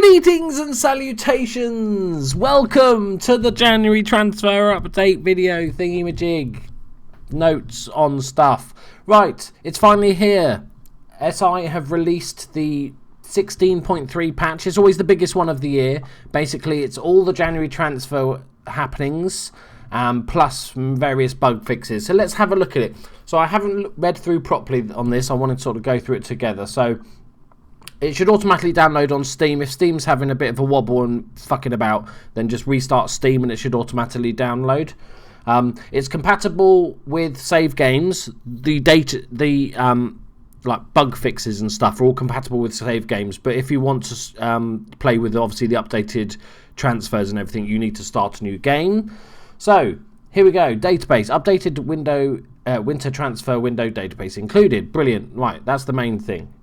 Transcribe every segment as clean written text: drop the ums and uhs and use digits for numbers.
Greetings and salutations! Welcome to the January transfer update video thingy-majig. Notes on stuff. Right, it's finally here. SI have released the 16.3 patch. It's always the biggest one of the year. Basically, it's all the January transfer happenings, plus various bug fixes. So let's have a look at it. So I haven't read through properly on this. I wanted to sort of go through it together. So it should automatically download on Steam. If Steam's having a bit of a wobble and fucking about, then just restart Steam and it should automatically download. It's compatible with save games. Like bug fixes and stuff are all compatible with save games. But if you want to play with obviously the updated transfers and everything, you need to start a new game. So here we go. Database updated winter transfer window database included. Brilliant. Right, that's the main thing.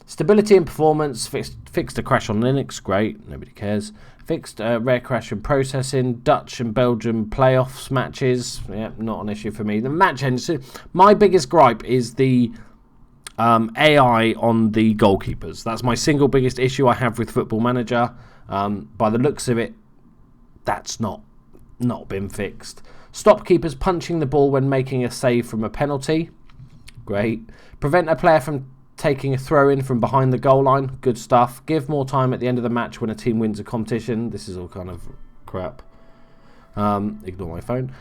Stability and performance, fixed a crash on Linux, great, nobody cares. Fixed rare crash and processing, Dutch and Belgium playoffs matches, yeah, not an issue for me. The match engine, my biggest gripe is the AI on the goalkeepers. That's my single biggest issue I have with Football Manager. By the looks of it, that's not been fixed. Stop keepers punching the ball when making a save from a penalty, great. Prevent a player from taking a throw-in from behind the goal line, good stuff. Give more time at the end of the match when a team wins a competition. This is all kind of crap. Ignore my phone.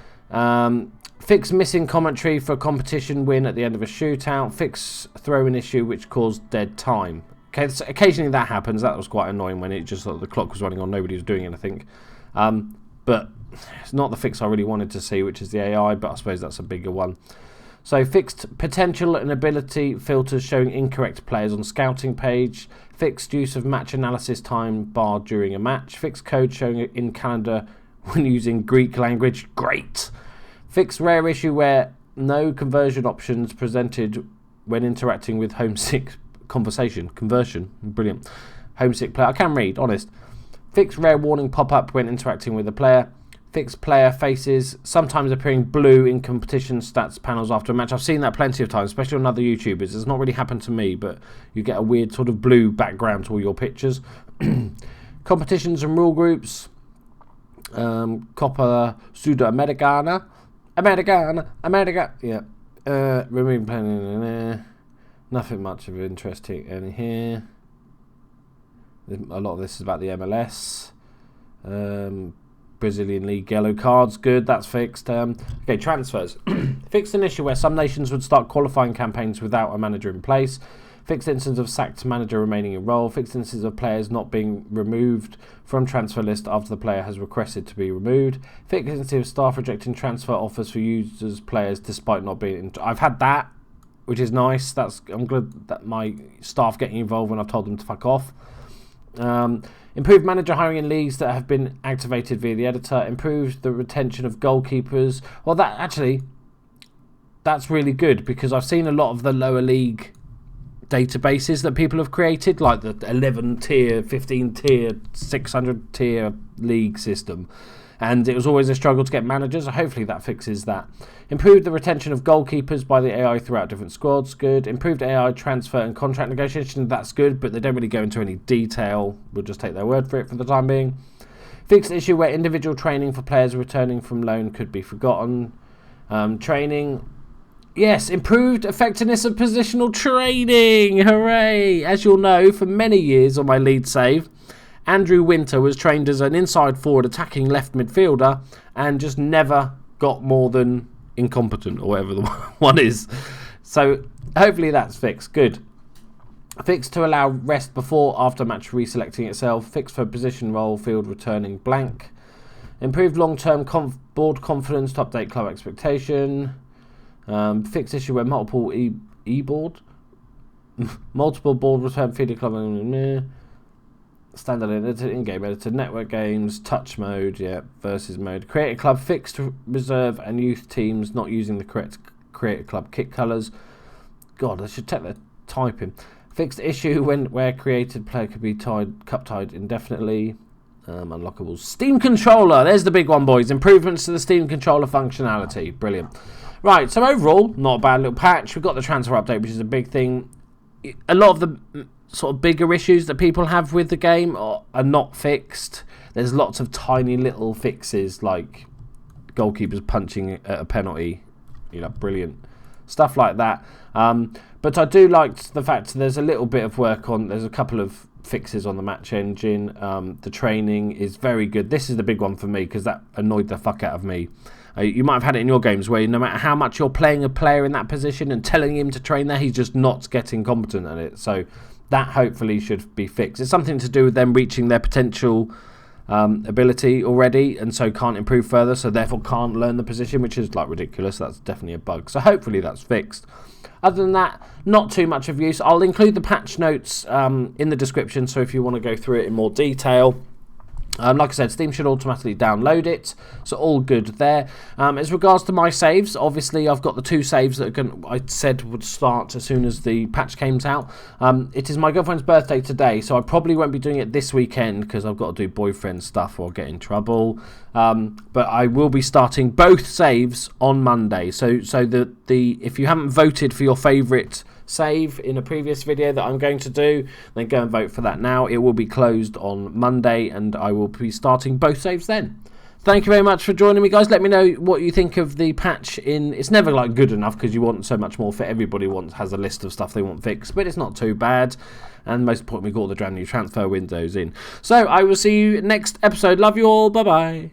Fix missing commentary for a competition win at the end of a shootout. Fix throw-in issue which caused dead time. Okay, so occasionally that happens. That was quite annoying when it just the clock was running on, nobody was doing anything. But it's not the fix I really wanted to see, which is the AI, but I suppose that's a bigger one. So fixed potential and ability filters showing incorrect players on scouting page. Fixed use of match analysis time bar during a match. Fixed code showing in calendar when using Greek language. Great. Fixed rare issue where no conversion options presented when interacting with homesick conversion. Brilliant. Homesick player. I can read, honest. Fixed rare warning pop-up when interacting with a player. Fixed player faces sometimes appearing blue in competition stats panels after a match. I've seen that plenty of times, especially on other YouTubers. It's not really happened to me, but you get a weird sort of blue background to all your pictures. Competitions and rule groups. Copa Sudamericana. America. Yeah. Removing planning. Nothing much of interesting in here. A lot of this is about the MLS. Brazilian League yellow cards, good, that's fixed. Okay, transfers. Fixed an issue where some nations would start qualifying campaigns without a manager in place. Fixed instance of sacked manager remaining in role. Fixed instance of players not being removed from transfer list after the player has requested to be removed. Fixed instance of staff rejecting transfer offers for users players despite not being I've had that, which is nice. I'm glad that my staff getting involved when I've told them to fuck off. Improved manager hiring in leagues that have been activated via the editor. Improved the retention of goalkeepers. Well, that's really good because I've seen a lot of the lower league databases that people have created, like the 11 tier, 15 tier, 600 tier league system. And it was always a struggle to get managers. Hopefully that fixes that. Improved the retention of goalkeepers by the AI throughout different squads. Good. Improved AI transfer and contract negotiation. That's good, but they don't really go into any detail. We'll just take their word for it for the time being. Fixed issue where individual training for players returning from loan could be forgotten. Training. Yes, improved effectiveness of positional training. Hooray! As you'll know, for many years on my lead save, Andrew Winter was trained as an inside forward attacking left midfielder and just never got more than incompetent or whatever the one is. So hopefully that's fixed. Good. Fixed to allow rest before after match reselecting itself. Fixed for position role field returning blank. Improved long-term board confidence to update club expectation. Fixed issue where multiple multiple board return feeder club standard editor, in-game editor, network games, touch mode, yeah, versus mode. Create a club, fixed reserve and youth teams not using the correct create a club kit colours. God, I should take the typing. Fixed issue where created player could be cup tied indefinitely. Unlockable Steam controller. There's the big one, boys. Improvements to the Steam controller functionality. Brilliant. Right, so overall, not a bad little patch. We've got the transfer update, which is a big thing. A lot of the sort of bigger issues that people have with the game are not fixed. There's lots of tiny little fixes, like goalkeepers punching at a penalty, brilliant stuff like that. But I do like the fact there's a little bit of work on. There's a couple of fixes on the match engine. The training is very good. This is the big one for me because that annoyed the fuck out of me. You might have had it in your games where no matter how much you're playing a player in that position and telling him to train there, he's just not getting competent at it. So that hopefully should be fixed. It's something to do with them reaching their potential ability already, and so can't improve further, so therefore can't learn the position, which is like ridiculous. That's definitely a bug. So hopefully that's fixed. Other than that, not too much of use. I'll include the patch notes in the description, so if you want to go through it in more detail. Like I said, Steam should automatically download it, so all good there. As regards to my saves, obviously I've got the 2 saves that I said would start as soon as the patch came out. It is my girlfriend's birthday today, so I probably won't be doing it this weekend because I've got to do boyfriend stuff or get in trouble. But I will be starting both saves on Monday. So if you haven't voted for your favourite save in a previous video that I'm going to do, then go and vote for that now. It will be closed on Monday and I will be starting both saves then. Thank you very much for joining me, guys. Let me know what you think of the patch. It's never like good enough because you want so much more. For everybody has a list of stuff they want fixed, but it's not too bad. And most importantly, we've got all the brand new transfer windows in. So I will see you next episode. Love you all. Bye bye.